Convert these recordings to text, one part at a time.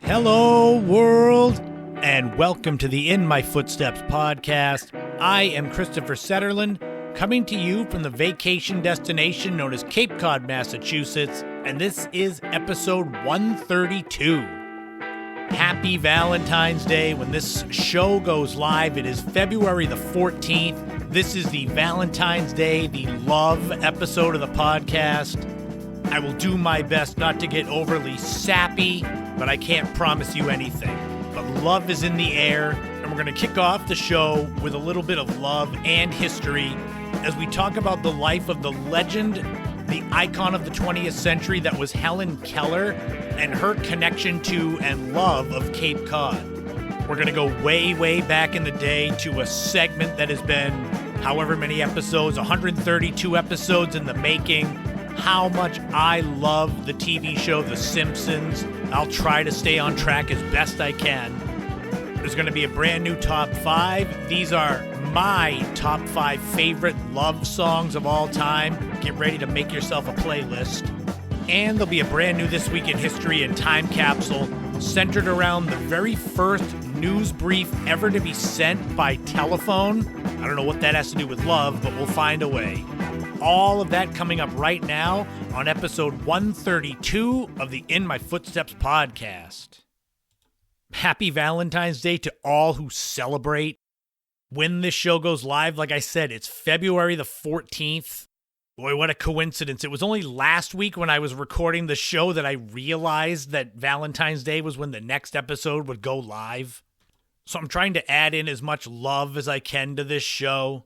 Hello, world, and welcome to the In My Footsteps podcast. I am Christopher Setterland, coming to you from the vacation destination known as Cape Cod, Massachusetts, and this is episode 132. Happy Valentine's Day. When this show goes live, it is February the 14th. This is the Valentine's Day, the love episode of the podcast. I will do my best not to get overly sappy, but I can't promise you anything. But love is in the air, and we're going to kick off the show with a little bit of love and history as we talk about the life of the legend, the icon of the 20th century that was Helen Keller, and her connection to and love of Cape Cod. We're going to go way, way back in the day to a segment that has been however many episodes, 132 episodes in the making. How much I love the TV show The Simpsons. I'll try to stay on track as best I can. There's going to be a brand new top 5. These are my top 5 favorite love songs of all time. Get ready to make yourself a playlist. And there'll be a brand new This Week in History and Time Capsule centered around the very first news brief ever to be sent by telephone. I don't know what that has to do with love, but we'll find a way. All of that coming up right now on episode 132 of the In My Footsteps podcast. Happy Valentine's Day to all who celebrate. When this show goes live, like I said, it's February the 14th. Boy, what a coincidence. It was only last week when I was recording the show that I realized that Valentine's Day was when the next episode would go live. So I'm trying to add in as much love as I can to this show.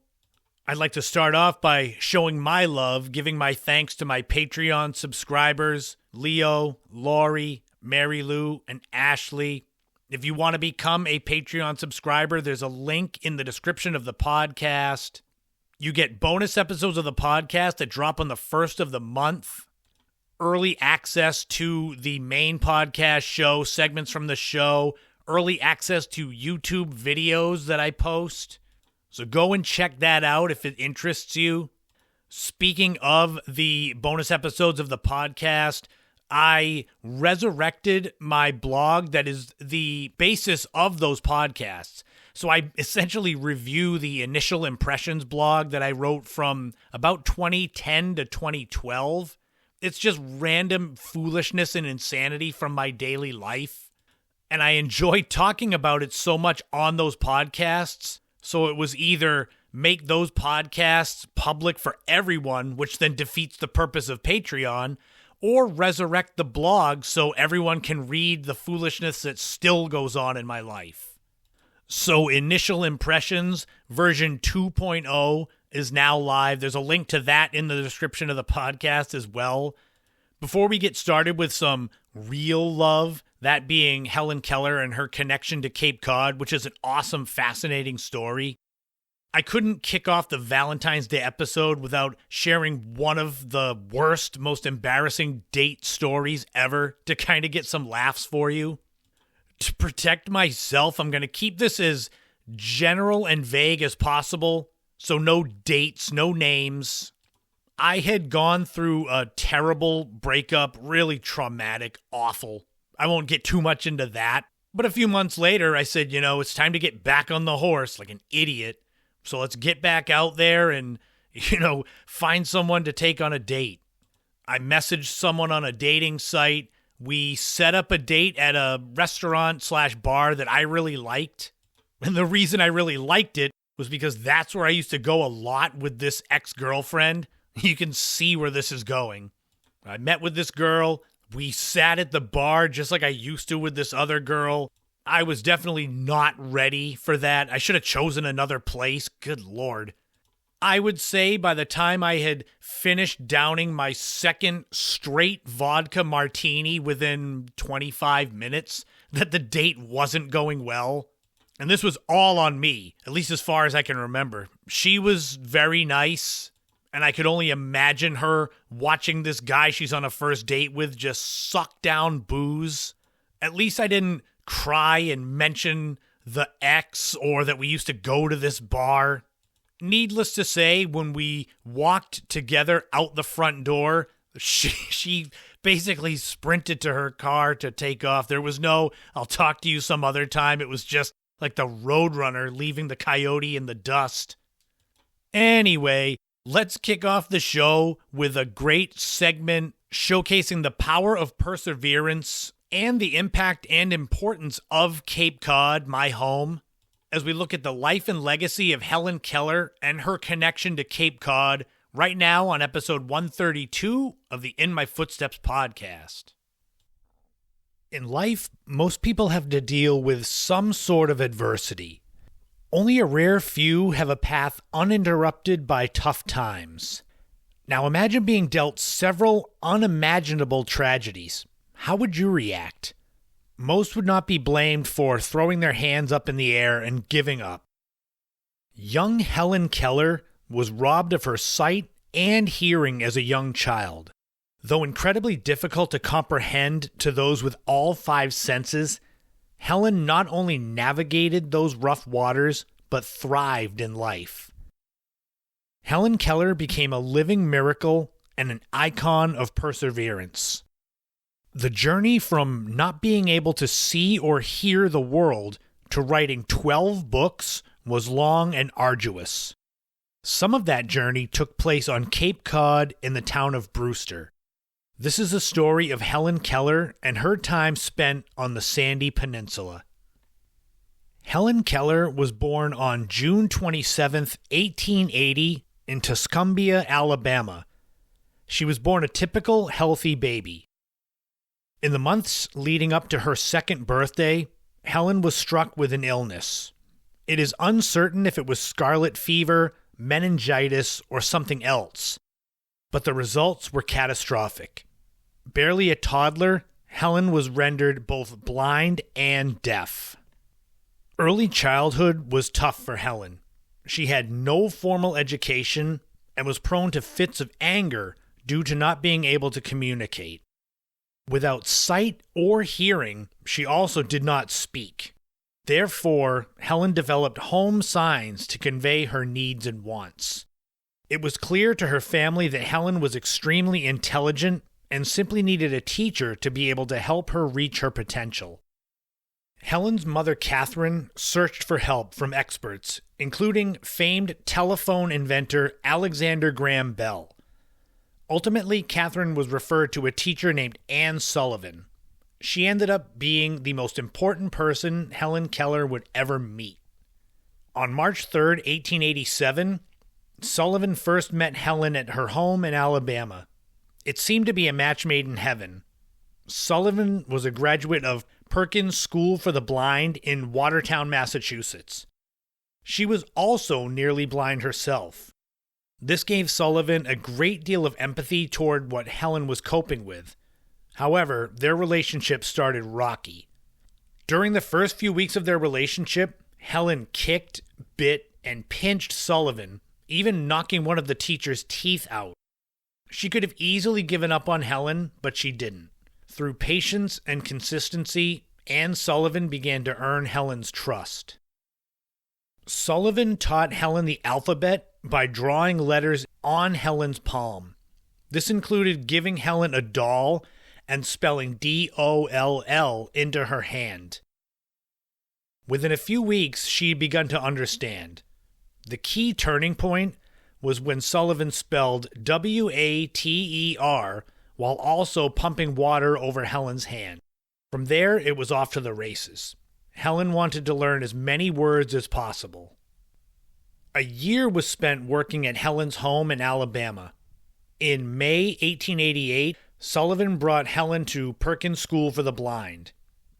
I'd like to start off by showing my love, giving my thanks to my Patreon subscribers, Leo, Lori, Mary Lou, and Ashley. If you want to become a Patreon subscriber, there's a link in the description of the podcast. You get bonus episodes of the podcast that drop on the first of the month, early access to the main podcast show, segments from the show, early access to YouTube videos that I post. So go and check that out if it interests you. Speaking of the bonus episodes of the podcast, I resurrected my blog that is the basis of those podcasts. So I essentially review the initial impressions blog that I wrote from about 2010 to 2012. It's just random foolishness and insanity from my daily life. And I enjoy talking about it so much on those podcasts. So it was either make those podcasts public for everyone, which then defeats the purpose of Patreon, or resurrect the blog so everyone can read the foolishness that still goes on in my life. So Initial Impressions version 2.0 is now live. There's a link to that in the description of the podcast as well. Before we get started with some real love, that being Helen Keller and her connection to Cape Cod, which is an awesome, fascinating story, I couldn't kick off the Valentine's Day episode without sharing one of the worst, most embarrassing date stories ever to kind of get some laughs for you. To protect myself, I'm going to keep this as general and vague as possible, so no dates, no names. I had gone through a terrible breakup, really traumatic, awful. I won't get too much into that. But a few months later, I said, it's time to get back on the horse like an idiot. So let's get back out there and, find someone to take on a date. I messaged someone on a dating site. We set up a date at a restaurant/bar that I really liked. And the reason I really liked it was because that's where I used to go a lot with this ex-girlfriend. You can see where this is going. I met with this girl. We sat at the bar just like I used to with this other girl. I was definitely not ready for that. I should have chosen another place. Good Lord. I would say by the time I had finished downing my second straight vodka martini within 25 minutes, that the date wasn't going well. And this was all on me, at least as far as I can remember. She was very nice, and I could only imagine her watching this guy she's on a first date with just suck down booze. At least I didn't cry and mention the ex or that we used to go to this bar. Needless to say, when we walked together out the front door, she basically sprinted to her car to take off. There was no, I'll talk to you some other time. It was just like the Roadrunner leaving the coyote in the dust. Anyway, let's kick off the show with a great segment showcasing the power of perseverance and the impact and importance of Cape Cod, my home, as we look at the life and legacy of Helen Keller and her connection to Cape Cod right now on episode 132 of the In My Footsteps podcast. In life, most people have to deal with some sort of adversity. Only a rare few have a path uninterrupted by tough times. Now imagine being dealt several unimaginable tragedies. How would you react? Most would not be blamed for throwing their hands up in the air and giving up. Young Helen Keller was robbed of her sight and hearing as a young child. Though incredibly difficult to comprehend to those with all five senses, Helen not only navigated those rough waters, but thrived in life. Helen Keller became a living miracle and an icon of perseverance. The journey from not being able to see or hear the world to writing 12 books was long and arduous. Some of that journey took place on Cape Cod in the town of Brewster. This is a story of Helen Keller and her time spent on the Sandy Peninsula. Helen Keller was born on June 27, 1880, in Tuscumbia, Alabama. She was born a typical, healthy baby. In the months leading up to her second birthday, Helen was struck with an illness. It is uncertain if it was scarlet fever, meningitis, or something else, but the results were catastrophic. Barely a toddler, Helen was rendered both blind and deaf. Early childhood was tough for Helen. She had no formal education and was prone to fits of anger due to not being able to communicate. Without sight or hearing, she also did not speak. Therefore, Helen developed home signs to convey her needs and wants. It was clear to her family that Helen was extremely intelligent and simply needed a teacher to be able to help her reach her potential. Helen's mother, Catherine, searched for help from experts, including famed telephone inventor Alexander Graham Bell. Ultimately, Catherine was referred to a teacher named Anne Sullivan. She ended up being the most important person Helen Keller would ever meet. On March 3, 1887, Sullivan first met Helen at her home in Alabama. It seemed to be a match made in heaven. Sullivan was a graduate of Perkins School for the Blind in Watertown, Massachusetts. She was also nearly blind herself. This gave Sullivan a great deal of empathy toward what Helen was coping with. However, their relationship started rocky. During the first few weeks of their relationship, Helen kicked, bit, and pinched Sullivan, even knocking one of the teacher's teeth out. She could have easily given up on Helen, but she didn't. Through patience and consistency, Anne Sullivan began to earn Helen's trust. Sullivan taught Helen the alphabet by drawing letters on Helen's palm. This included giving Helen a doll and spelling D-O-L-L into her hand. Within a few weeks, she had begun to understand. The key turning point was when Sullivan spelled W-A-T-E-R while also pumping water over Helen's hand. From there, it was off to the races. Helen wanted to learn as many words as possible. A year was spent working at Helen's home in Alabama. In May 1888, Sullivan brought Helen to Perkins School for the Blind.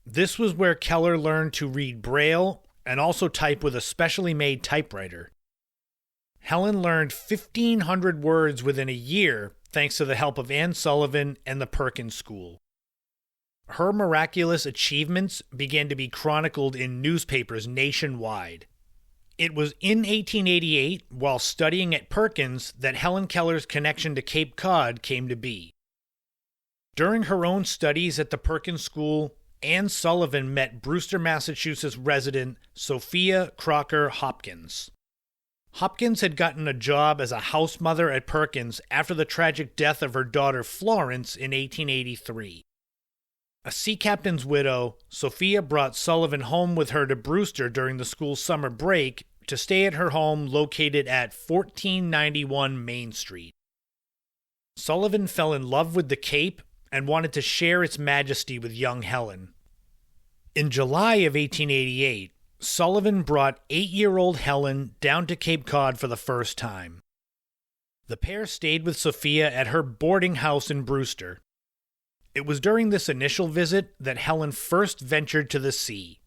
This was where Keller learned to read Braille and also type with a specially made typewriter. Helen learned 1,500 words within a year thanks to the help of Anne Sullivan and the Perkins School. Her miraculous achievements began to be chronicled in newspapers nationwide. It was in 1888, while studying at Perkins, that Helen Keller's connection to Cape Cod came to be. During her own studies at the Perkins School, Anne Sullivan met Brewster, Massachusetts resident Sophia Crocker Hopkins. Hopkins had gotten a job as a house mother at Perkins after the tragic death of her daughter Florence in 1883. A sea captain's widow, Sophia brought Sullivan home with her to Brewster during the school's summer break to stay at her home located at 1491 Main Street. Sullivan fell in love with the Cape and wanted to share its majesty with young Helen. In July of 1888, Sullivan brought 8-year-old Helen down to Cape Cod for the first time. The pair stayed with Sophia at her boarding house in Brewster. It was during this initial visit that Helen first ventured to the sea.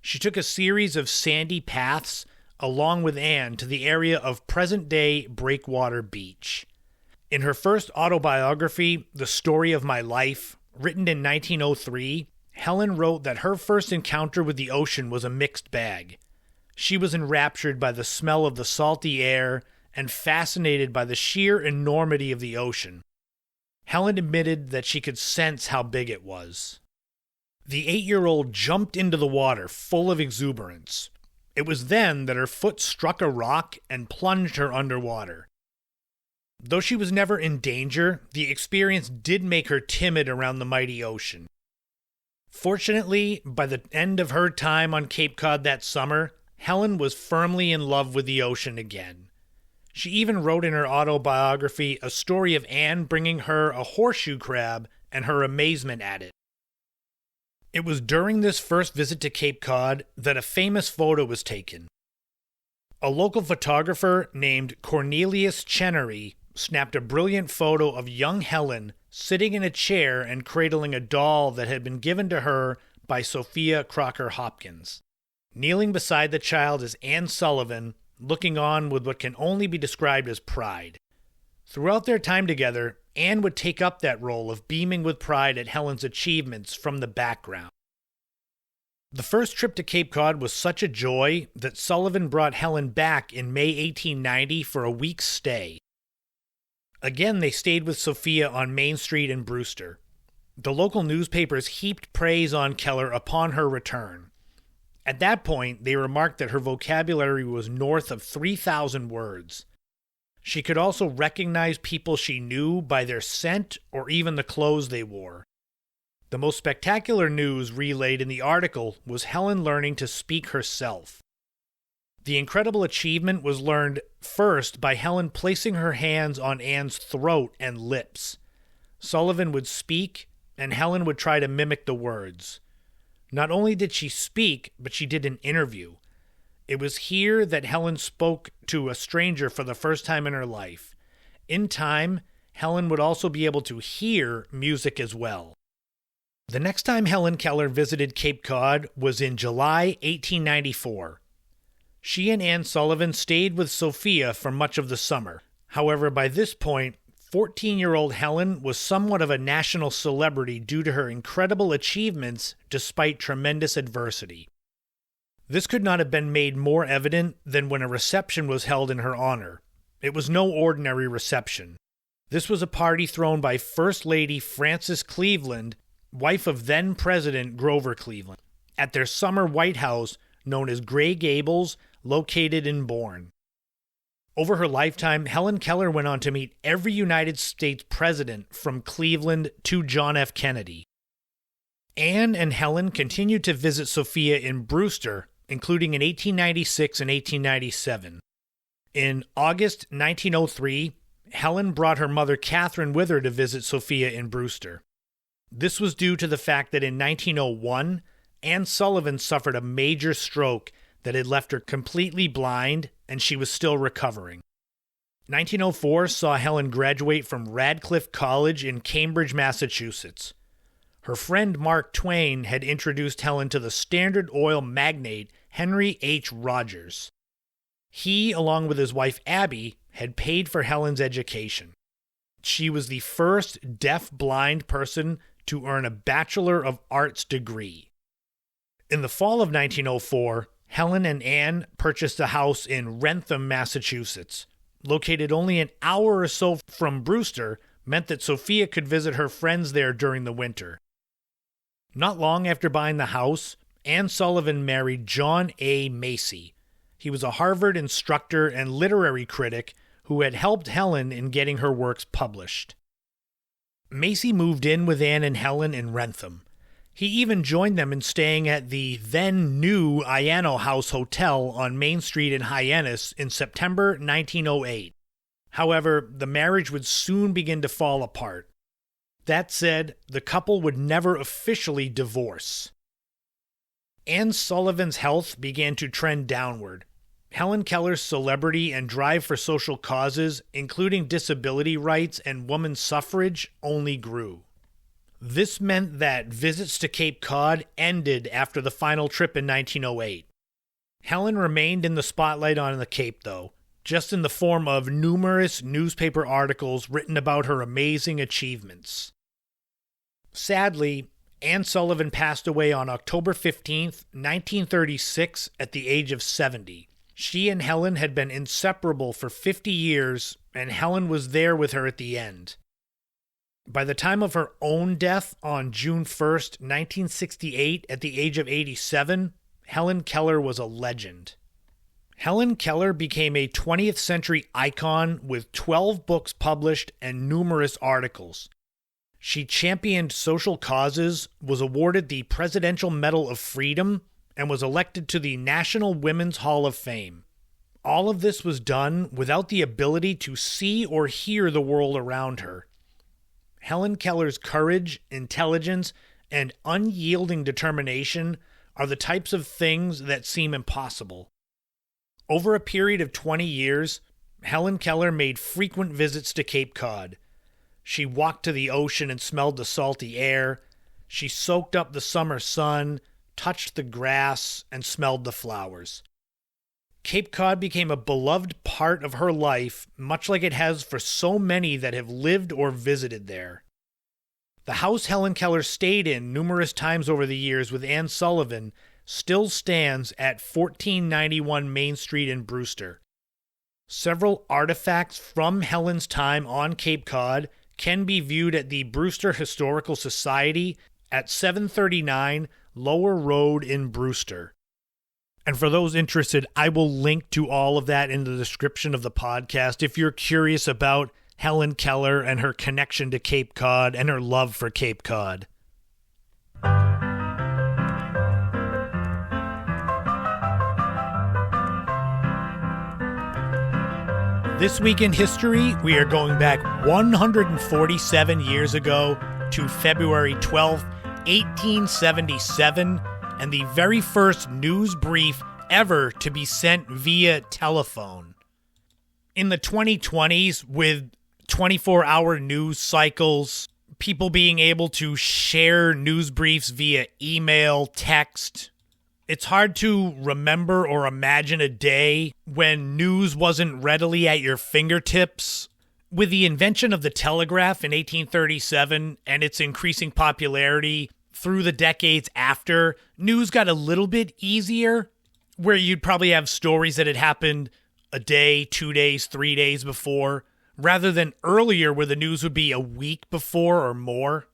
She took a series of sandy paths along with Anne to the area of present-day Breakwater Beach. In her first autobiography, The Story of My Life, written in 1903, Helen wrote that her first encounter with the ocean was a mixed bag. She was enraptured by the smell of the salty air and fascinated by the sheer enormity of the ocean. Helen admitted that she could sense how big it was. The 8-year-old jumped into the water full of exuberance. It was then that her foot struck a rock and plunged her underwater. Though she was never in danger, the experience did make her timid around the mighty ocean. Fortunately, by the end of her time on Cape Cod that summer, Helen was firmly in love with the ocean again. She even wrote in her autobiography a story of Anne bringing her a horseshoe crab and her amazement at it. It was during this first visit to Cape Cod that a famous photo was taken. A local photographer named Cornelius Chenery snapped a brilliant photo of young Helen sitting in a chair and cradling a doll that had been given to her by Sophia Crocker Hopkins. Kneeling beside the child is Anne Sullivan, looking on with what can only be described as pride. Throughout their time together, Anne would take up that role of beaming with pride at Helen's achievements from the background. The first trip to Cape Cod was such a joy that Sullivan brought Helen back in May 1890 for a week's stay. Again, they stayed with Sophia on Main Street in Brewster. The local newspapers heaped praise on Keller upon her return. At that point, they remarked that her vocabulary was north of 3,000 words. She could also recognize people she knew by their scent or even the clothes they wore. The most spectacular news relayed in the article was Helen learning to speak herself. The incredible achievement was learned first by Helen placing her hands on Anne's throat and lips. Sullivan would speak, and Helen would try to mimic the words. Not only did she speak, but she did an interview. It was here that Helen spoke to a stranger for the first time in her life. In time, Helen would also be able to hear music as well. The next time Helen Keller visited Cape Cod was in July 1894. She and Anne Sullivan stayed with Sophia for much of the summer. However, by this point, 14-year-old Helen was somewhat of a national celebrity due to her incredible achievements despite tremendous adversity. This could not have been made more evident than when a reception was held in her honor. It was no ordinary reception. This was a party thrown by First Lady Frances Cleveland, wife of then-President Grover Cleveland, at their summer White House known as Gray Gables, located in Bourne. Over her lifetime, Helen Keller went on to meet every United States president from Cleveland to John F. Kennedy. Anne and Helen continued to visit Sophia in Brewster, including in 1896 and 1897. In August 1903, Helen brought her mother Catherine with her to visit Sophia in Brewster. This was due to the fact that in 1901, Anne Sullivan suffered a major stroke that had left her completely blind, and she was still recovering. 1904 saw Helen graduate from Radcliffe College in Cambridge, Massachusetts. Her friend Mark Twain had introduced Helen to the Standard Oil magnate Henry H. Rogers. He, along with his wife Abby, had paid for Helen's education. She was the first deaf-blind person to earn a Bachelor of Arts degree. In the fall of 1904, Helen and Anne purchased a house in Wrentham, Massachusetts. Located only an hour or so from Brewster, meant that Sophia could visit her friends there during the winter. Not long after buying the house, Anne Sullivan married John A. Macy. He was a Harvard instructor and literary critic who had helped Helen in getting her works published. Macy moved in with Anne and Helen in Wrentham. He even joined them in staying at the then-new Iano House Hotel on Main Street in Hyannis in September 1908. However, the marriage would soon begin to fall apart. That said, the couple would never officially divorce. Anne Sullivan's health began to trend downward. Helen Keller's celebrity and drive for social causes, including disability rights and women's suffrage, only grew. This meant that visits to Cape Cod ended after the final trip in 1908. Helen remained in the spotlight on the Cape, though, just in the form of numerous newspaper articles written about her amazing achievements. Sadly, Anne Sullivan passed away on October 15, 1936, at the age of 70. She and Helen had been inseparable for 50 years, and Helen was there with her at the end. By the time of her own death on June 1st, 1968, at the age of 87, Helen Keller was a legend. Helen Keller became a 20th century icon with 12 books published and numerous articles. She championed social causes, was awarded the Presidential Medal of Freedom, and was elected to the National Women's Hall of Fame. All of this was done without the ability to see or hear the world around her. Helen Keller's courage, intelligence, and unyielding determination are the types of things that seem impossible. Over a period of 20 years, Helen Keller made frequent visits to Cape Cod. She walked to the ocean and smelled the salty air. She soaked up the summer sun, touched the grass, and smelled the flowers. Cape Cod became a beloved part of her life, much like it has for so many that have lived or visited there. The house Helen Keller stayed in numerous times over the years with Anne Sullivan still stands at 1491 Main Street in Brewster. Several artifacts from Helen's time on Cape Cod can be viewed at the Brewster Historical Society at 739 Lower Road in Brewster. And for those interested, I will link to all of that in the description of the podcast if you're curious about Helen Keller and her connection to Cape Cod and her love for Cape Cod. This week in history, we are going back 147 years ago to February 12th, 1877, and the very first news brief ever to be sent via telephone. In the 2020s, with 24-hour news cycles, people being able to share news briefs via email, text, it's hard to remember or imagine a day when news wasn't readily at your fingertips. With the invention of the telegraph in 1837 and its increasing popularity through the decades after, news got a little bit easier, where you'd probably have stories that had happened a day, 2 days, 3 days before, rather than earlier where the news would be a week before or more.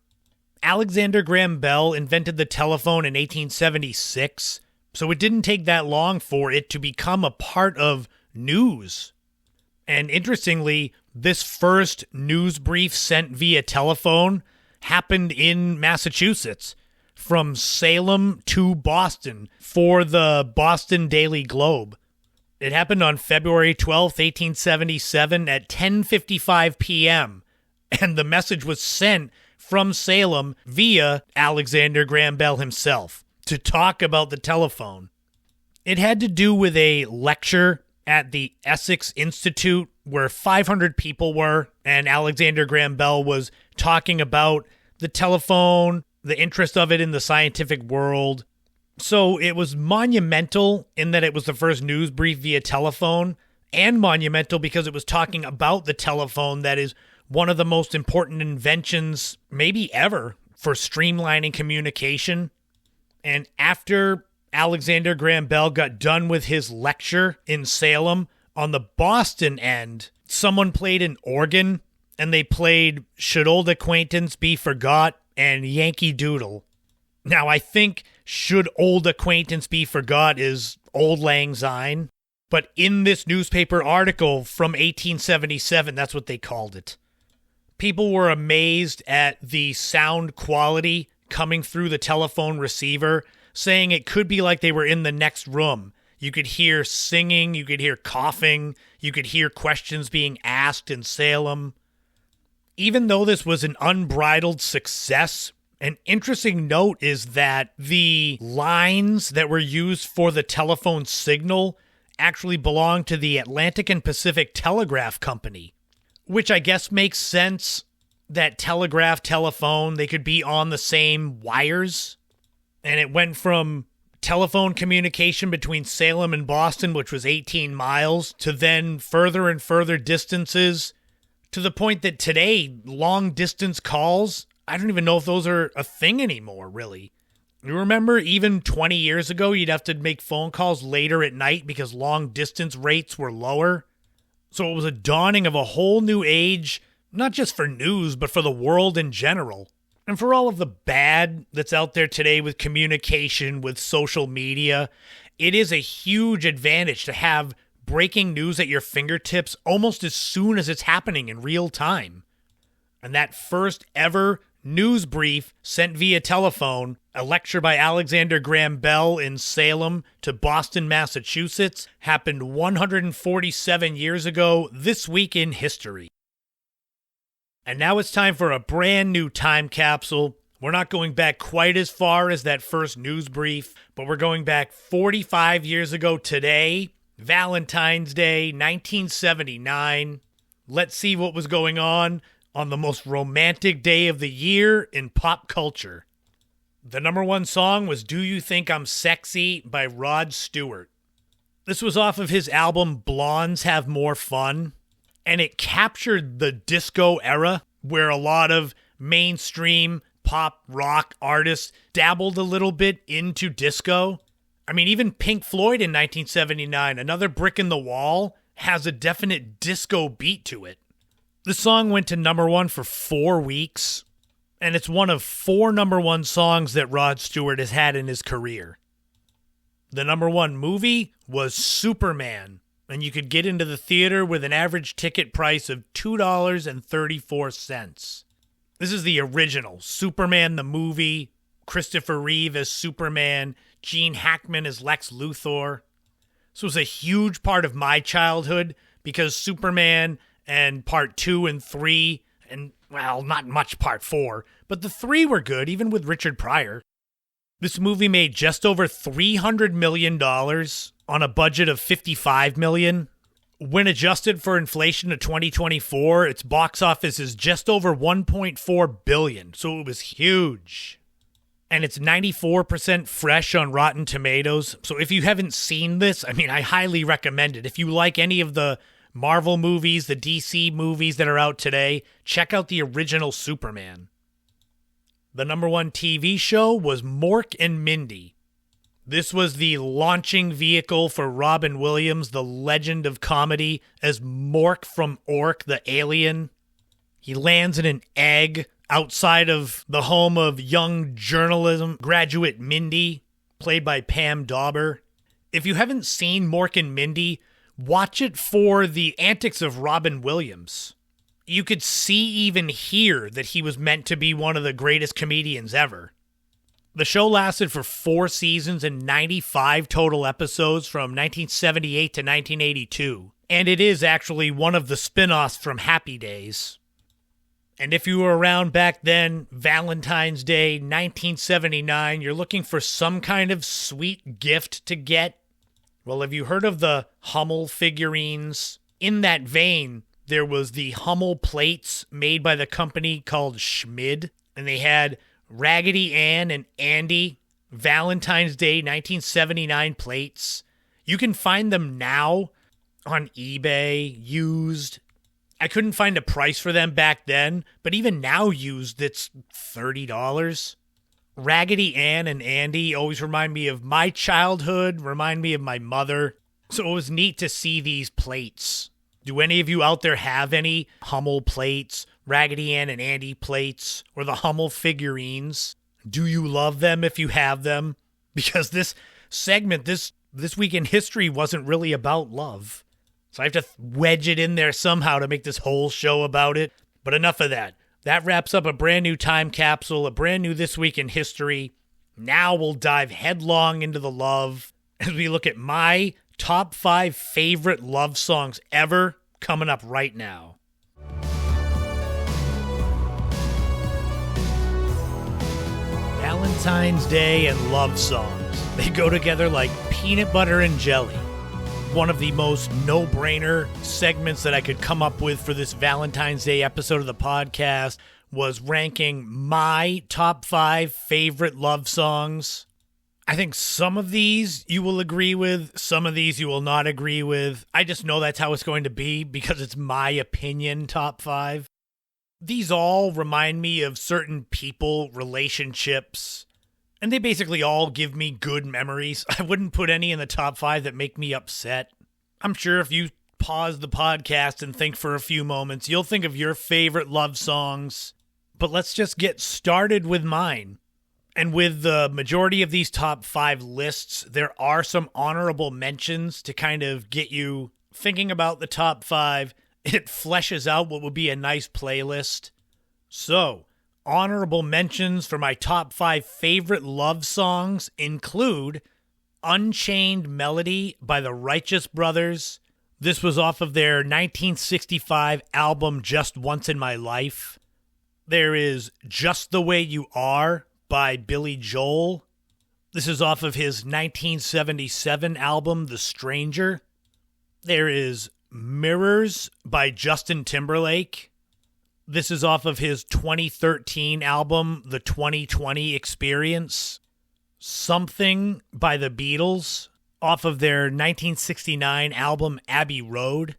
Alexander Graham Bell invented the telephone in 1876, so it didn't take that long for it to become a part of news. And interestingly, this first news brief sent via telephone happened in Massachusetts, from Salem to Boston, for the Boston Daily Globe. It happened on February 12th, 1877 at 10:55 p.m., and the message was sent from Salem via Alexander Graham Bell himself to talk about the telephone. It had to do with a lecture at the Essex Institute where 500 people were, and Alexander Graham Bell was talking about the telephone, the interest of it in the scientific world. So it was monumental in that it was the first news brief via telephone, and monumental because it was talking about the telephone, that is one of the most important inventions maybe ever for streamlining communication. And after Alexander Graham Bell got done with his lecture in Salem, on the Boston end, someone played an organ, and they played Should Old Acquaintance Be Forgot and Yankee Doodle. Now, I think Should Old Acquaintance Be Forgot is Old Lang Syne. But in this newspaper article from 1877, that's what they called it. People were amazed at the sound quality coming through the telephone receiver, saying it could be like they were in the next room. You could hear singing, you could hear coughing, you could hear questions being asked in Salem. Even though this was an unbridled success, an interesting note is that the lines that were used for the telephone signal actually belonged to the Atlantic and Pacific Telegraph Company, which I guess makes sense that telegraph, telephone, they could be on the same wires. And it went from telephone communication between Salem and Boston, which was 18 miles, to then further and further distances, to the point that today, long-distance calls, I don't even know if those are a thing anymore, really. You remember even 20 years ago, you'd have to make phone calls later at night because long-distance rates were lower. So it was a dawning of a whole new age, not just for news, but for the world in general. And for all of the bad that's out there today with communication, with social media, it is a huge advantage to have breaking news at your fingertips almost as soon as it's happening in real time. And that first ever news brief sent via telephone, a lecture by Alexander Graham Bell in Salem to Boston, Massachusetts, happened 147 years ago this week in history. And now it's time for a brand new time capsule. We're not going back quite as far as that first news brief, but we're going back 45 years ago today, Valentine's Day, 1979. Let's see what was going on the most romantic day of the year in pop culture. The number one song was Do You Think I'm Sexy by Rod Stewart. This was off of his album Blondes Have More Fun, and it captured the disco era where a lot of mainstream pop rock artists dabbled a little bit into disco. I mean, even Pink Floyd in 1979, Another Brick in the Wall, has a definite disco beat to it. The song went to number one for 4 weeks, and it's one of 4 number one songs that Rod Stewart has had in his career. The number one movie was Superman, and you could get into the theater with an average ticket price of $2.34. This is the original, Superman the movie, Christopher Reeve as Superman, Gene Hackman as Lex Luthor. This was a huge part of my childhood because Superman and part 2 and 3, and, well, not much part 4, but the 3 were good, even with Richard Pryor. This movie made just over $300 million on a budget of $55 million. When adjusted for inflation to 2024, its box office is just over $1.4 billion, so it was huge. And it's 94% fresh on Rotten Tomatoes, so if you haven't seen this, I mean, I highly recommend it. If you like any of the Marvel movies, the DC movies that are out today, check out the original Superman. The number one TV show was Mork and Mindy. This was the launching vehicle for Robin Williams, the legend of comedy, as Mork from Ork, the alien. He lands in an egg outside of the home of young journalism graduate Mindy, played by Pam Dauber. If you haven't seen Mork and Mindy, watch it for the antics of Robin Williams. You could see, even hear, that he was meant to be one of the greatest comedians ever. The show lasted for 4 seasons and 95 total episodes from 1978 to 1982. And it is actually one of the spin-offs from Happy Days. And if you were around back then, Valentine's Day, 1979, you're looking for some kind of sweet gift to get. Well, have you heard of the Hummel figurines? In that vein, there was the Hummel plates made by the company called Schmid, and they had Raggedy Ann and Andy Valentine's Day 1979 plates. You can find them now on eBay, used. I couldn't find a price for them back then, but even now used, it's $30. Raggedy Ann and Andy always remind me of my childhood, remind me of my mother. So it was neat to see these plates. Do any of you out there have any Hummel plates, Raggedy Ann and Andy plates, or the Hummel figurines? Do you love them if you have them? Because this segment, this This Week in History wasn't really about love. So I have to wedge it in there somehow to make this whole show about it. But enough of that. That wraps up a brand new time capsule, a brand new This Week in History. Now we'll dive headlong into the love as we look at my top 5 favorite love songs ever, coming up right now. Valentine's Day and love songs. They go together like peanut butter and jelly. One of the most no-brainer segments that I could come up with for this Valentine's Day episode of the podcast was ranking my top 5 favorite love songs. I think some of these you will agree with, some of these you will not agree with. I just know that's how it's going to be because it's my opinion top 5. These all remind me of certain people, relationships, and they basically all give me good memories. I wouldn't put any in the top 5 that make me upset. I'm sure if you pause the podcast and think for a few moments, you'll think of your favorite love songs. But let's just get started with mine. And with the majority of these top 5 lists, there are some honorable mentions to kind of get you thinking about the top 5. It fleshes out what would be a nice playlist. So, honorable mentions for my top 5 favorite love songs include Unchained Melody by the Righteous Brothers. This was off of their 1965 album Just Once in My Life. There is Just the Way You Are by Billy Joel. This is off of his 1977 album The Stranger. There is Mirrors by Justin Timberlake. This is off of his 2013 album, The 2020 Experience. Something by the Beatles, off of their 1969 album, Abbey Road.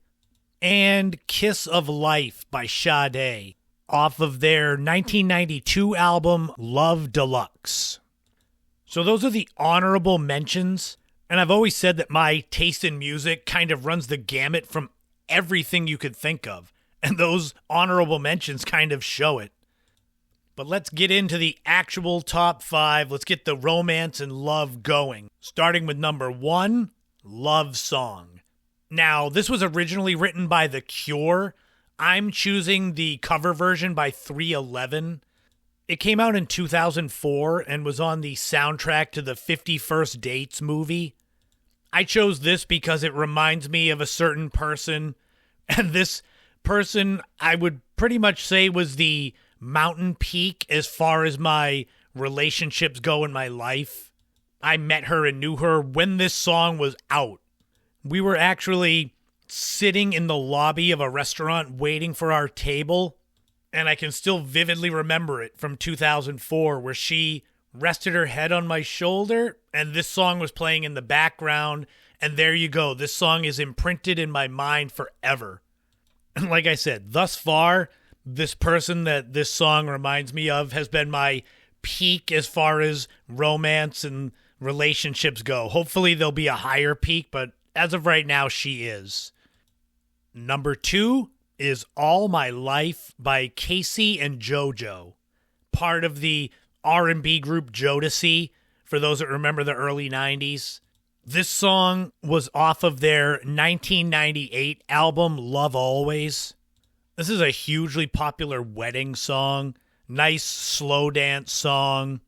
And Kiss of Life by Sade, off of their 1992 album, Love Deluxe. So those are the honorable mentions. And I've always said that my taste in music kind of runs the gamut from everything you could think of. And those honorable mentions kind of show it. But let's get into the actual top 5. Let's get the romance and love going. Starting with number 1, Love Song. Now, this was originally written by The Cure. I'm choosing the cover version by 311. It came out in 2004 and was on the soundtrack to the 50 First Dates movie. I chose this because it reminds me of a certain person, and this person I would pretty much say was the mountain peak as far as my relationships go in my life. I met her and knew her when this song was out. We were actually sitting in the lobby of a restaurant waiting for our table, and I can still vividly remember it from 2004 where she rested her head on my shoulder and this song was playing in the background, and there you go. This song is imprinted in my mind forever. And like I said, thus far, this person that this song reminds me of has been my peak as far as romance and relationships go. Hopefully there'll be a higher peak, but as of right now, she is. Number 2 is All My Life by Casey and JoJo, part of the R&B group Jodeci, for those that remember the early 90s. This song was off of their 1998 album Love Always. This is a hugely popular wedding song, nice slow dance song,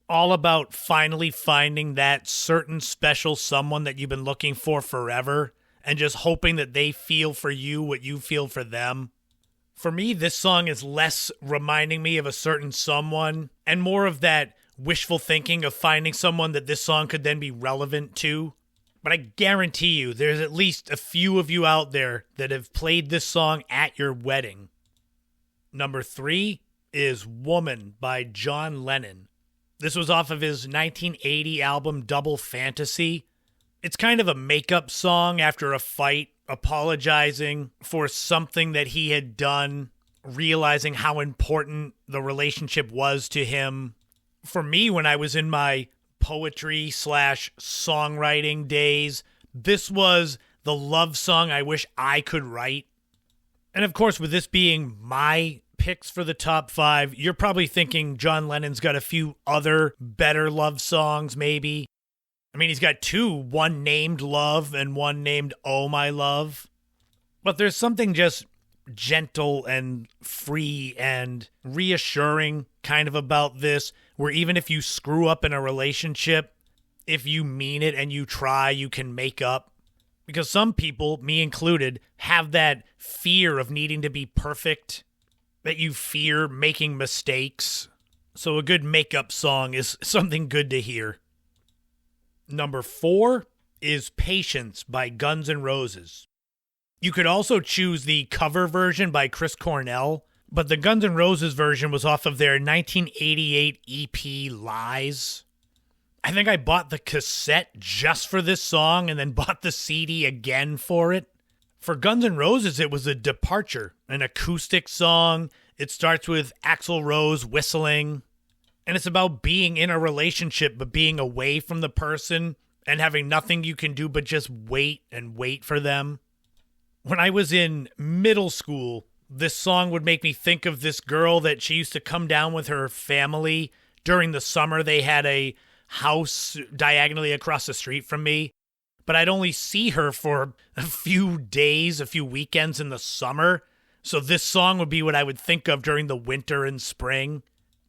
all about finally finding that certain special someone that you've been looking for forever and just hoping that they feel for you what you feel for them. For me, this song is less reminding me of a certain someone and more of that wishful thinking of finding someone that this song could then be relevant to. But I guarantee you, there's at least a few of you out there that have played this song at your wedding. Number 3 is Woman by John Lennon. This was off of his 1980 album Double Fantasy. It's kind of a makeup song after a fight, apologizing for something that he had done, realizing how important the relationship was to him. For me, when I was in my poetry/songwriting days, this was the love song I wish I could write. And of course, with this being my picks for the top 5, you're probably thinking John Lennon's got a few other better love songs, maybe. I mean, he's got two, one named Love and one named Oh My Love. But there's something just gentle and free and reassuring kind of about this, where even if you screw up in a relationship, if you mean it and you try, you can make up. Because some people, me included, have that fear of needing to be perfect, that you fear making mistakes. So a good make-up song is something good to hear. Number 4 is Patience by Guns N' Roses. You could also choose the cover version by Chris Cornell, but the Guns N' Roses version was off of their 1988 EP Lies. I think I bought the cassette just for this song and then bought the CD again for it. For Guns N' Roses, it was a departure, an acoustic song. It starts with Axl Rose whistling, and it's about being in a relationship but being away from the person and having nothing you can do but just wait and wait for them. When I was in middle school, this song would make me think of this girl that she used to come down with her family during the summer. They had a house diagonally across the street from me, but I'd only see her for a few days, a few weekends in the summer. So this song would be what I would think of during the winter and spring.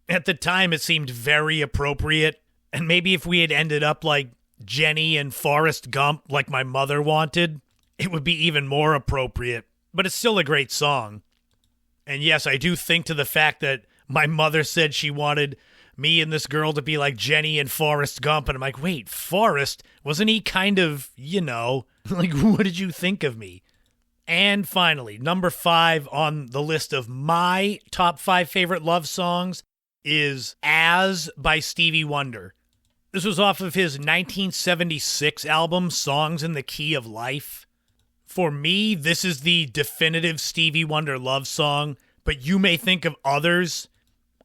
At the time, it seemed very appropriate. And maybe if we had ended up like Jenny and Forrest Gump, like my mother wanted, it would be even more appropriate. But it's still a great song. And yes, I do think to the fact that my mother said she wanted me and this girl to be like Jenny and Forrest Gump. And I'm like, wait, Forrest? Wasn't he kind of, like, what did you think of me? And finally, number 5 on the list of my top 5 favorite love songs is As by Stevie Wonder. This was off of his 1976 album, Songs in the Key of Life. For me, this is the definitive Stevie Wonder love song, but you may think of others.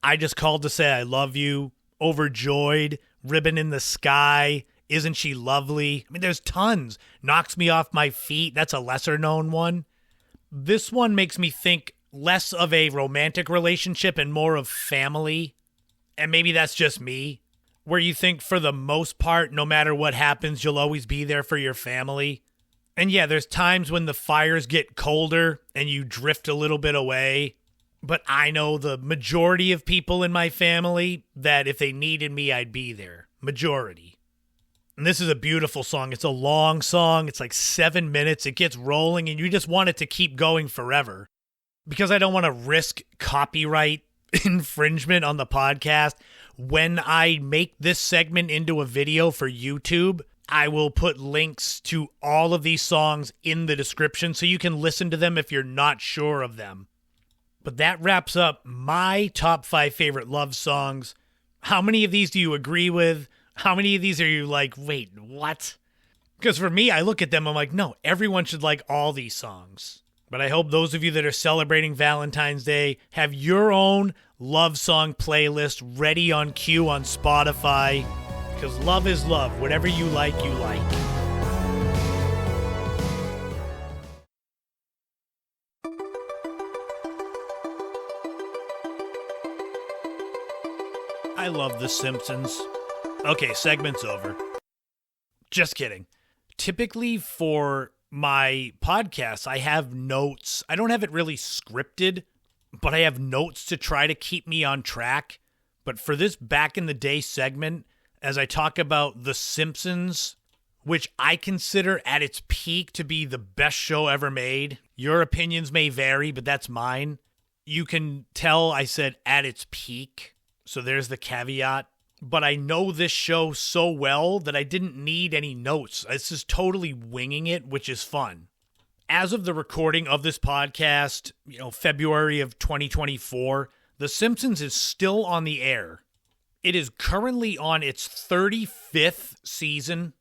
I Just Called to Say I Love You, Overjoyed, Ribbon in the Sky, Isn't She Lovely? I mean, there's tons. Knocks Me Off My Feet, that's a lesser known one. This one makes me think less of a romantic relationship and more of family. And maybe that's just me, where you think for the most part, no matter what happens, you'll always be there for your family. And yeah, there's times when the fires get colder and you drift a little bit away. But I know the majority of people in my family that if they needed me, I'd be there. Majority. And this is a beautiful song. It's a long song. It's like 7 minutes. It gets rolling and you just want it to keep going forever. Because I don't want to risk copyright infringement on the podcast, when I make this segment into a video for YouTube, I will put links to all of these songs in the description so you can listen to them if you're not sure of them. But that wraps up my top 5 favorite love songs. How many of these do you agree with? How many of these are you like, wait, what? Because for me, I look at them, I'm like, no, everyone should like all these songs. But I hope those of you that are celebrating Valentine's Day have your own love song playlist ready on cue on Spotify. Because love is love. Whatever you like, you like. I love The Simpsons. Okay, segment's over. Just kidding. Typically for my podcasts, I have notes. I don't have it really scripted, but I have notes to try to keep me on track. But for this back in the day segment, as I talk about The Simpsons, which I consider at its peak to be the best show ever made. Your opinions may vary, but that's mine. You can tell I said at its peak, so there's the caveat. But I know this show so well that I didn't need any notes. This is totally winging it, which is fun. As of the recording of this podcast, February of 2024, The Simpsons is still on the air. It is currently on its 35th season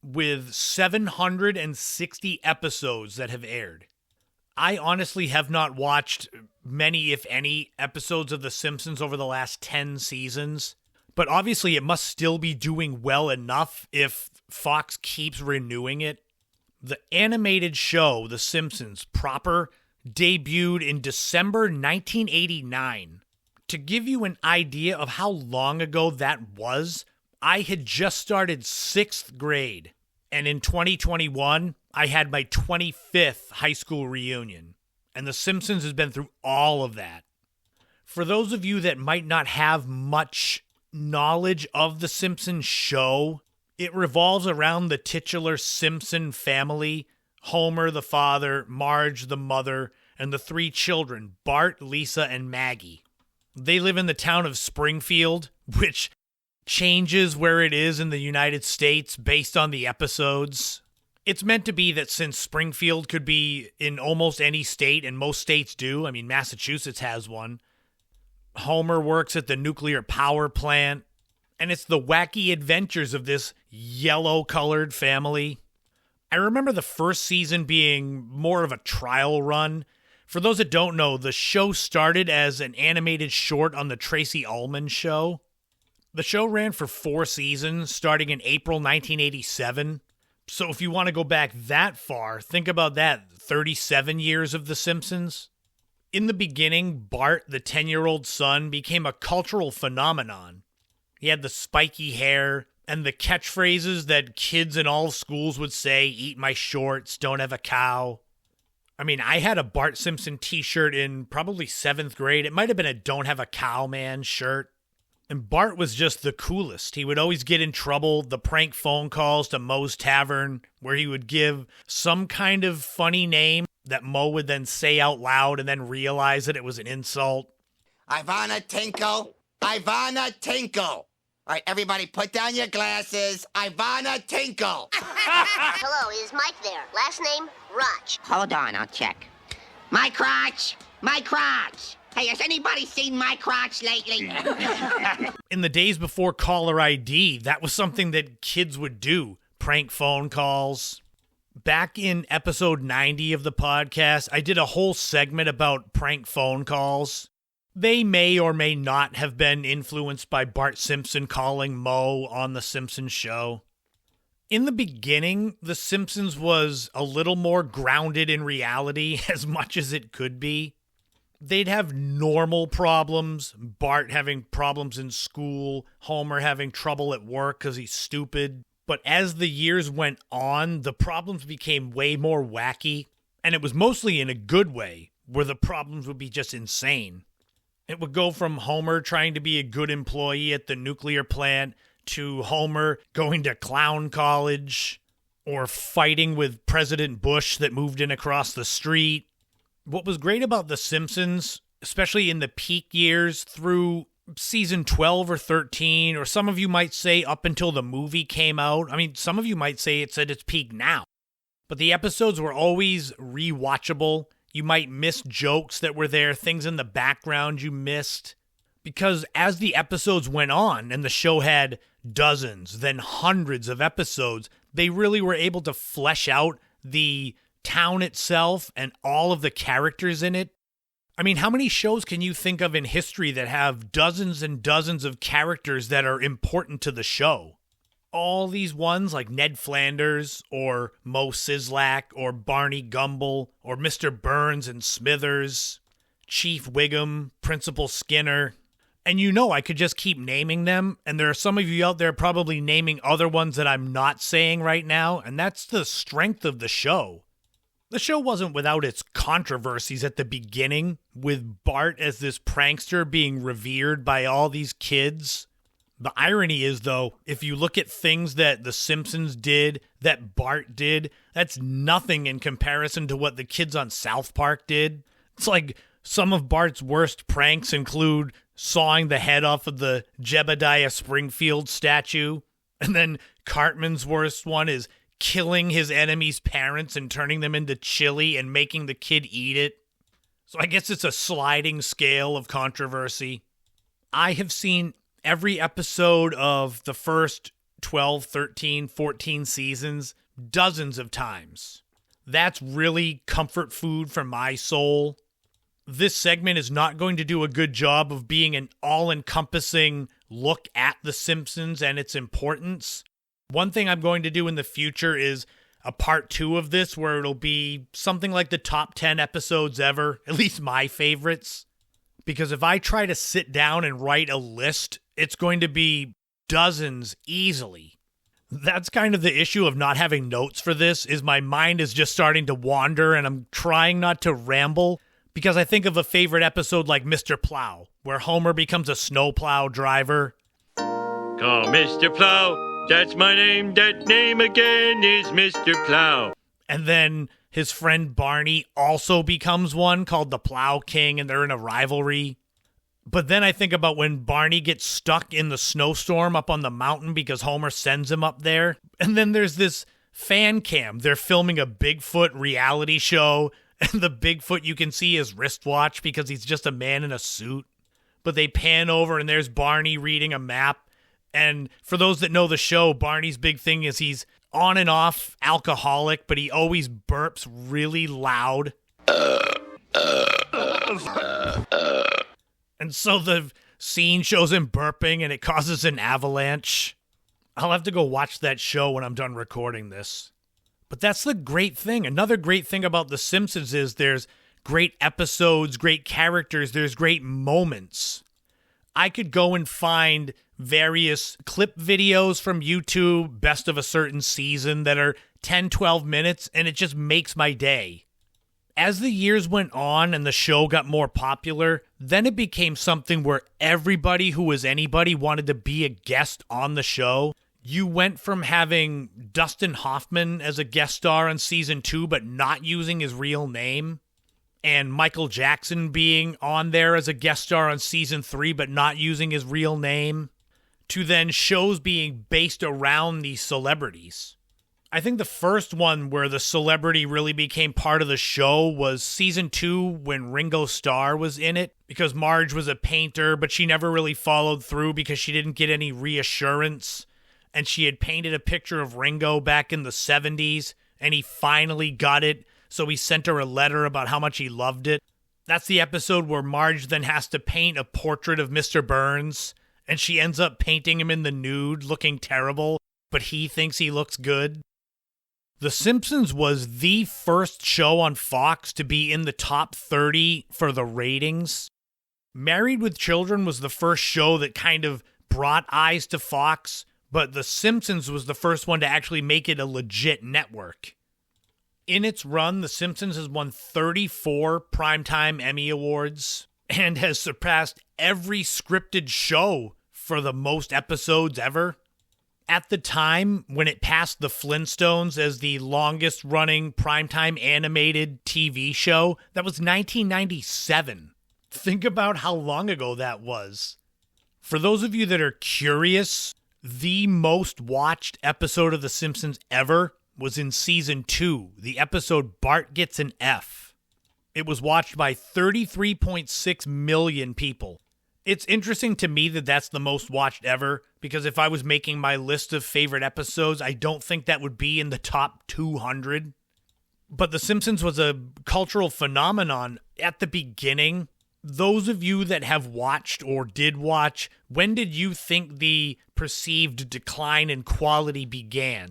with 760 episodes that have aired. I honestly have not watched many, if any, episodes of The Simpsons over the last 10 seasons. But obviously it must still be doing well enough if Fox keeps renewing it. The animated show, The Simpsons, proper, debuted in December 1989. To give you an idea of how long ago that was, I had just started 6th grade, and in 2021, I had my 25th high school reunion, and The Simpsons has been through all of that. For those of you that might not have much knowledge of The Simpsons show, it revolves around the titular Simpson family: Homer, the father; Marge, the mother; and the 3 children, Bart, Lisa, and Maggie. They live in the town of Springfield, which changes where it is in the United States based on the episodes. It's meant to be that since Springfield could be in almost any state, and most states do, I mean, Massachusetts has one, Homer works at the nuclear power plant, and it's the wacky adventures of this yellow-colored family. I remember the first season being more of a trial run. For those that don't know, the show started as an animated short on the Tracy Ullman Show. The show ran for 4 seasons, starting in April 1987. So if you want to go back that far, think about that, 37 years of The Simpsons. In the beginning, Bart, the 10-year-old son, became a cultural phenomenon. He had the spiky hair and the catchphrases that kids in all schools would say: "Eat my shorts, don't have a cow." I mean, I had a Bart Simpson t-shirt in probably 7th grade. It might have been a "Don't have a cow, man" shirt. And Bart was just the coolest. He would always get in trouble. The prank phone calls to Moe's Tavern, where he would give some kind of funny name that Moe would then say out loud and then realize that it was an insult. Ivana Tinkle. Ivana Tinkle. All right, everybody put down your glasses. Ivana Tinkle. Hello, is Mike there? Last name, Roch. Hold on, I'll check. My crotch! My crotch! Hey, has anybody seen my crotch lately? In the days before caller ID, that was something that kids would do. Prank phone calls. Back in episode 90 of the podcast, I did a whole segment about prank phone calls. They may or may not have been influenced by Bart Simpson calling Moe on The Simpsons show. In the beginning, The Simpsons was a little more grounded in reality, as much as it could be. They'd have normal problems, Bart having problems in school, Homer having trouble at work because he's stupid. But as the years went on, the problems became way more wacky, and it was mostly in a good way, where the problems would be just insane. It would go from Homer trying to be a good employee at the nuclear plant to Homer going to clown college or fighting with President Bush that moved in across the street. What was great about The Simpsons, especially in the peak years through season 12 or 13, or some of you might say up until the movie came out. I mean, some of you might say it's at its peak now. But the episodes were always rewatchable. You might miss jokes that were there, things in the background you missed. Because as the episodes went on, and the show had dozens, then hundreds of episodes, they really were able to flesh out the town itself and all of the characters in it. I mean, how many shows can you think of in history that have dozens and dozens of characters that are important to the show? All these ones like Ned Flanders or Moe Szyslak or Barney Gumble or Mr. Burns and Smithers, Chief Wiggum, Principal Skinner. And you know I could just keep naming them, and there are some of you out there probably naming other ones that I'm not saying right now, and that's the strength of the show. The show wasn't without its controversies at the beginning, with Bart as this prankster being revered by all these kids. The irony is, though, if you look at things that The Simpsons did, that Bart did, that's nothing in comparison to what the kids on South Park did. It's like some of Bart's worst pranks include sawing the head off of the Jebediah Springfield statue, and then Cartman's worst one is killing his enemy's parents and turning them into chili and making the kid eat it. So I guess it's a sliding scale of controversy. I have seen every episode of the first 12, 13, 14 seasons dozens of times. That's really comfort food for my soul. This segment is not going to do a good job of being an all-encompassing look at The Simpsons and its importance. One thing I'm going to do in the future is a part 2 of this where it'll be something like the top 10 episodes ever, at least my favorites. Because if I try to sit down and write a list, it's going to be dozens easily. That's kind of the issue of not having notes for this, is my mind is just starting to wander and I'm trying not to ramble because I think of a favorite episode like Mr. Plow, where Homer becomes a snowplow driver. Call Mr. Plow, that's my name, that name again is Mr. Plow. And then his friend Barney also becomes one called the Plow King, and they're in a rivalry. But then I think about when Barney gets stuck in the snowstorm up on the mountain because Homer sends him up there. And then there's this fan cam. They're filming a Bigfoot reality show, and the Bigfoot you can see his wristwatch because he's just a man in a suit. But they pan over and there's Barney reading a map. And for those that know the show, Barney's big thing is he's on and off alcoholic, but he always burps really loud. And so the scene shows him burping and it causes an avalanche. I'll have to go watch that show when I'm done recording this. But that's the great thing. Another great thing about The Simpsons is there's great episodes, great characters, there's great moments. I could go and find various clip videos from YouTube, best of a certain season, that are 10, 12 minutes, and it just makes my day. As the years went on and the show got more popular, then it became something where everybody who was anybody wanted to be a guest on the show. You went from having Dustin Hoffman as a guest star on season 2 but not using his real name, and Michael Jackson being on there as a guest star on season 3 but not using his real name, to then shows being based around these celebrities. I think the first one where the celebrity really became part of the show was season 2 when Ringo Starr was in it, because Marge was a painter, but she never really followed through because she didn't get any reassurance. And she had painted a picture of Ringo back in the 70s, and he finally got it, so he sent her a letter about how much he loved it. That's the episode where Marge then has to paint a portrait of Mr. Burns, and she ends up painting him in the nude, looking terrible, but he thinks he looks good. The Simpsons was the first show on Fox to be in the top 30 for the ratings. Married with Children was the first show that kind of brought eyes to Fox, but The Simpsons was the first one to actually make it a legit network. In its run, The Simpsons has won 34 Primetime Emmy Awards and has surpassed every scripted show for the most episodes ever. At the time, when it passed The Flintstones as the longest-running primetime animated TV show, that was 1997. Think about how long ago that was. For those of you that are curious, the most watched episode of The Simpsons ever was in Season 2, the episode Bart Gets an F. It was watched by 33.6 million people. It's interesting to me that that's the most watched ever, because if I was making my list of favorite episodes, I don't think that would be in the top 200. But The Simpsons was a cultural phenomenon at the beginning. Those of you that have watched or did watch, when did you think the perceived decline in quality began?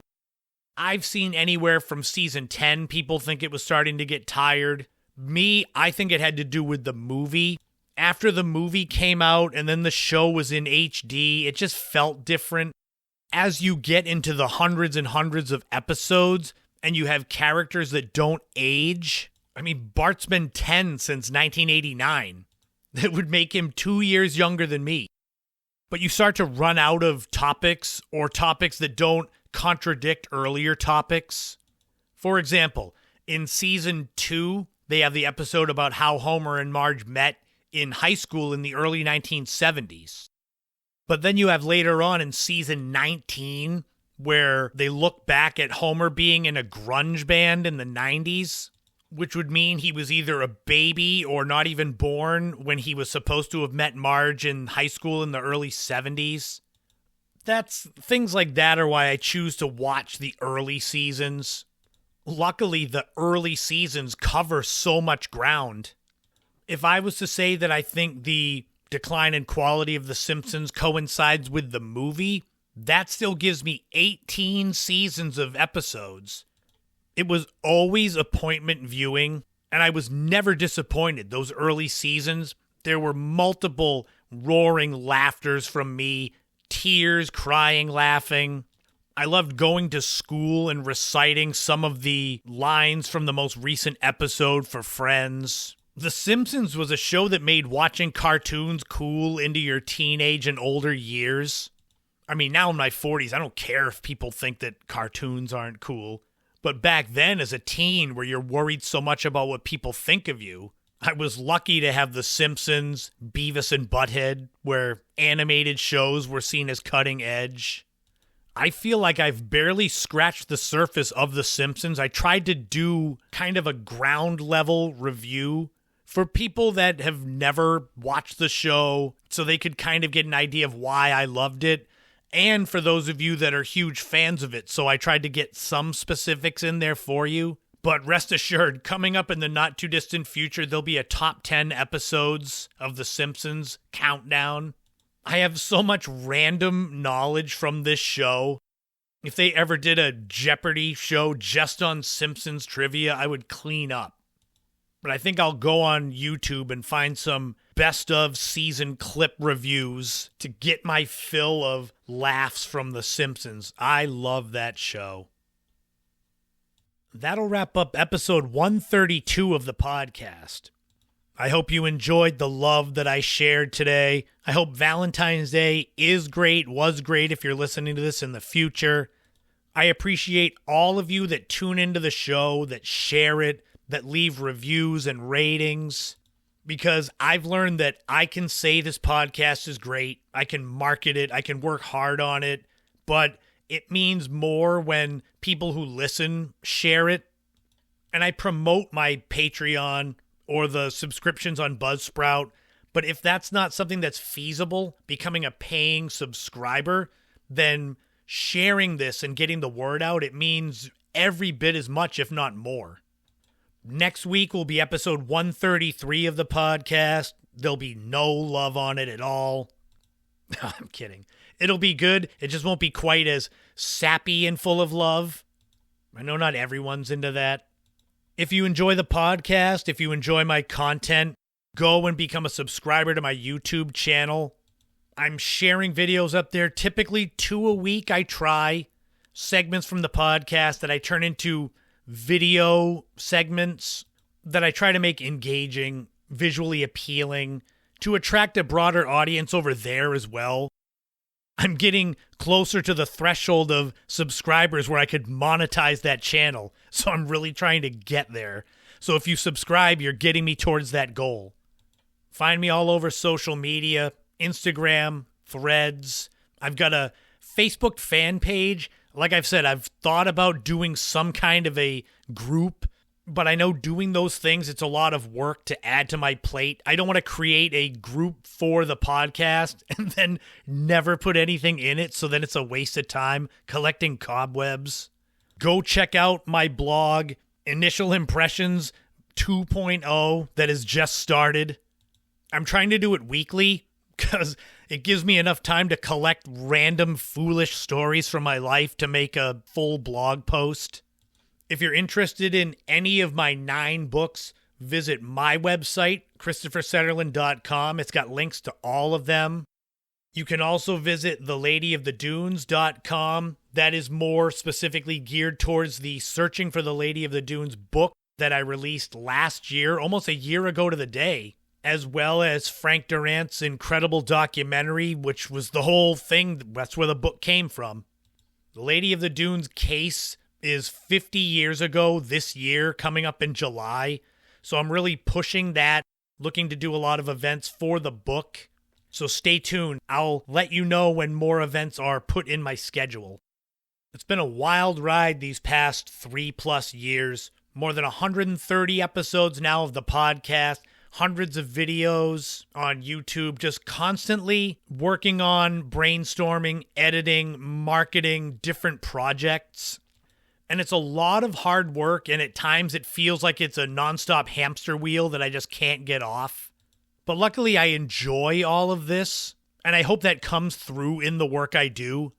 I've seen anywhere from season 10, people think it was starting to get tired. Me, I think it had to do with the movie. After the movie came out and then the show was in HD, it just felt different. As you get into the hundreds and hundreds of episodes and you have characters that don't age, I mean, Bart's been 10 since 1989. That would make him 2 years younger than me. But you start to run out of topics or topics that don't contradict earlier topics. For example, in season 2, they have the episode about how Homer and Marge met in high school in the early 1970s. But then you have later on in season 19, where they look back at Homer being in a grunge band in the 90s, which would mean he was either a baby or not even born when he was supposed to have met Marge in high school in the early 70s. Things like that are why I choose to watch the early seasons. Luckily, the early seasons cover so much ground. If I was to say that I think the decline in quality of The Simpsons coincides with the movie, that still gives me 18 seasons of episodes. It was always appointment viewing, and I was never disappointed. Those early seasons, there were multiple roaring laughters from me tears, crying, laughing. I loved going to school and reciting some of the lines from the most recent episode for friends. The Simpsons was a show that made watching cartoons cool into your teenage and older years. I mean, now in my 40s, I don't care if people think that cartoons aren't cool. But back then, as a teen, where you're worried so much about what people think of you, I was lucky to have The Simpsons, Beavis and Butthead, where animated shows were seen as cutting edge. I feel like I've barely scratched the surface of The Simpsons. I tried to do kind of a ground level review for people that have never watched the show so they could kind of get an idea of why I loved it. And for those of you that are huge fans of it, so I tried to get some specifics in there for you. But rest assured, coming up in the not-too-distant future, there'll be a top 10 episodes of The Simpsons countdown. I have so much random knowledge from this show. If they ever did a Jeopardy show just on Simpsons trivia, I would clean up. But I think I'll go on YouTube and find some best of season clip reviews to get my fill of laughs from The Simpsons. I love that show. That'll wrap up episode 132 of the podcast. I hope you enjoyed the love that I shared today. I hope Valentine's Day is great, was great if you're listening to this in the future. I appreciate all of you that tune into the show, that share it, that leave reviews and ratings, because I've learned that I can say this podcast is great, I can market it, I can work hard on it, but it means more when people who listen share it. And I promote my Patreon or the subscriptions on Buzzsprout, but if that's not something that's feasible, becoming a paying subscriber, then sharing this and getting the word out, it means every bit as much, if not more. Next week will be episode 133 of the podcast. There'll be no love on it at all. I'm kidding. It'll be good. It just won't be quite as sappy and full of love. I know not everyone's into that. If you enjoy the podcast, if you enjoy my content, go and become a subscriber to my YouTube channel. I'm sharing videos up there, typically 2 a week. I try segments from the podcast that I turn into video segments that I try to make engaging, visually appealing, to attract a broader audience over there as well. I'm getting closer to the threshold of subscribers where I could monetize that channel, so I'm really trying to get there. So if you subscribe, you're getting me towards that goal. Find me all over social media, Instagram, Threads. I've got a Facebook fan page. Like I've said, I've thought about doing some kind of a group, but I know doing those things, it's a lot of work to add to my plate. I don't want to create a group for the podcast and then never put anything in it, so then it's a waste of time collecting cobwebs. Go check out my blog, Initial Impressions 2.0, that has just started. I'm trying to do it weekly because it gives me enough time to collect random foolish stories from my life to make a full blog post. If you're interested in any of my 9 books, visit my website, ChristopherSetterland.com. It's got links to all of them. You can also visit theladyofthedunes.com. That is more specifically geared towards the Searching for the Lady of the Dunes book that I released last year, almost a year ago to the day, as well as Frank Durant's incredible documentary, which was the whole thing. That's where the book came from. The Lady of the Dunes case is 50 years ago this year, coming up in July. So I'm really pushing that, looking to do a lot of events for the book. So stay tuned. I'll let you know when more events are put in my schedule. It's been a wild ride these past 3+ years. More than 130 episodes now of the podcast. Hundreds of videos on YouTube, just constantly working on brainstorming, editing, marketing different projects. And it's a lot of hard work, and at times it feels like it's a nonstop hamster wheel that I just can't get off. But luckily I enjoy all of this, and I hope that comes through in the work I do.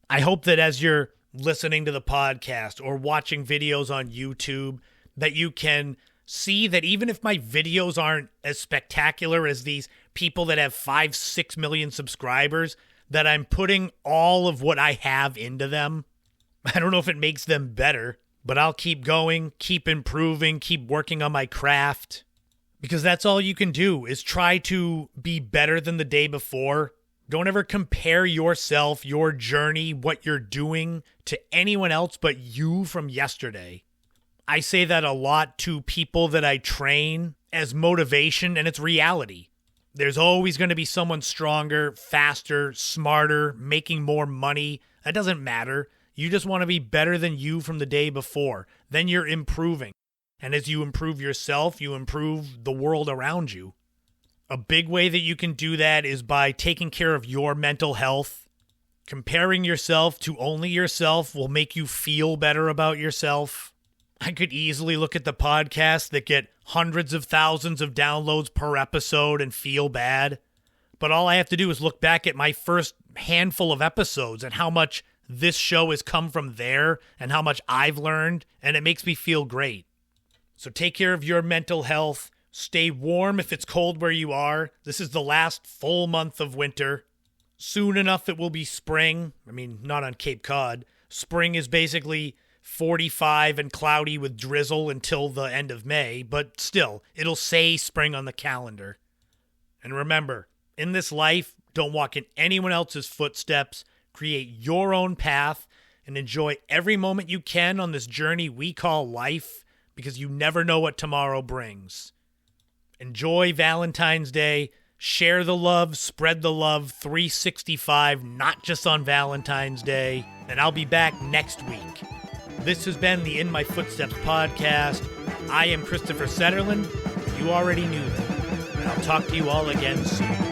I hope that as you're listening to the podcast or watching videos on YouTube, that you can see that even if my videos aren't as spectacular as these people that have 5-6 million subscribers, that I'm putting all of what I have into them. I don't know if it makes them better, but I'll keep going, keep improving, keep working on my craft. Because that's all you can do is try to be better than the day before. Don't ever compare yourself, your journey, what you're doing to anyone else but you from yesterday. I say that a lot to people that I train as motivation, and it's reality. There's always going to be someone stronger, faster, smarter, making more money. That doesn't matter. You just want to be better than you from the day before. Then you're improving. And as you improve yourself, you improve the world around you. A big way that you can do that is by taking care of your mental health. Comparing yourself to only yourself will make you feel better about yourself. I could easily look at the podcasts that get hundreds of thousands of downloads per episode and feel bad. But all I have to do is look back at my first handful of episodes and how much this show has come from there and how much I've learned, and it makes me feel great. So take care of your mental health. Stay warm if it's cold where you are. This is the last full month of winter. Soon enough it will be spring. I mean, not on Cape Cod. Spring is basically 45 and cloudy with drizzle until the end of May, but still, it'll say spring on the calendar. And remember, in this life, don't walk in anyone else's footsteps. Create your own path and enjoy every moment you can on this journey we call life, because you never know what tomorrow brings. Enjoy Valentine's Day. Share the love, spread the love 365, not just on Valentine's Day. And I'll be back next week. This has been the In My Footsteps podcast. I am Christopher Setterlund. You already knew that. And I'll talk to you all again soon.